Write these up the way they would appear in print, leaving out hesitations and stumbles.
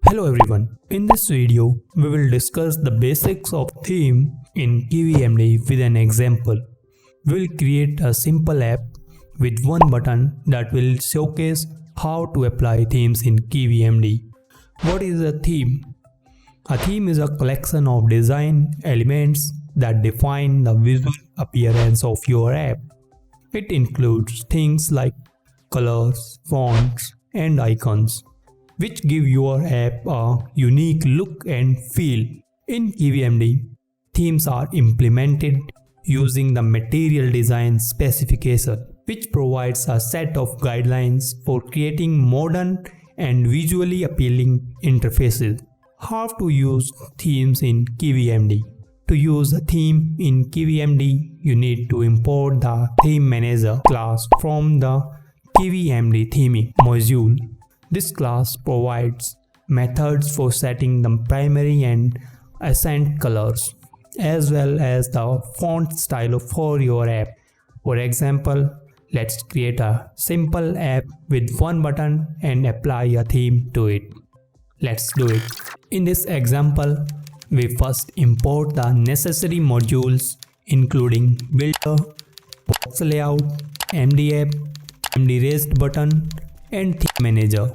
Hello everyone, in this video we will discuss the basics of theme in KivyMD with an example. We will create a simple app with one button that will showcase how to apply themes in KivyMD. What is a theme? A theme is a collection of design elements that define the visual appearance of your app. It includes things like colors, fonts, and icons, which give your app a unique look and feel. In KivyMD, themes are implemented using the material design specification, which provides a set of guidelines for creating modern and visually appealing interfaces. How to use themes in KivyMD? To use a theme in KivyMD, you need to import the Theme Manager class from the KivyMD theming module. This class provides methods for setting the primary and accent colors, as well as the font style for your app. For example, let's create a simple app with one button and apply a theme to it. Let's do it. In this example, we first import the necessary modules including Builder, Box Layout, MD App, MD Raised Button, and Theme Manager.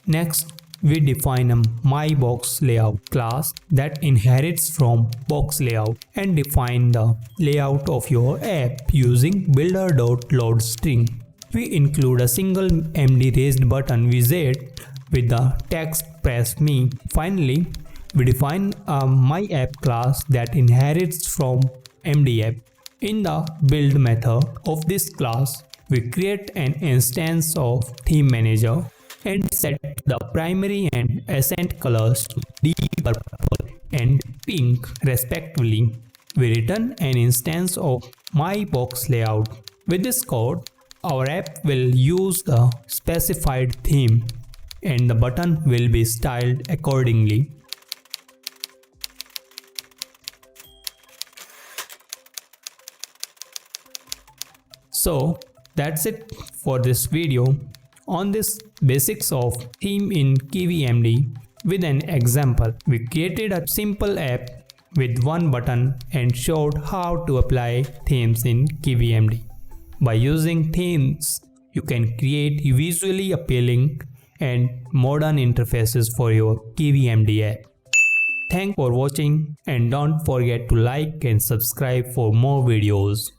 Next, we define a MyBoxLayout class that inherits from box layout and define the layout of your app using builder.loadString. We include a single MD Raised Button widget with the text Press Me. Finally, we define a MyApp class that inherits from MDApp. In the build method of this class, we create an instance of Theme Manager and set the primary and accent colors to deep purple and pink respectively. We return an instance of MyBoxLayout. With this code, our app will use the specified theme and the button will be styled accordingly. So that's it for this video on this basics of theme in KivyMD with an example. We created a simple app with one button and showed how to apply themes in KivyMD. By using themes, you can create visually appealing and modern interfaces for your KivyMD app. Thanks for watching and don't forget to like and subscribe for more videos.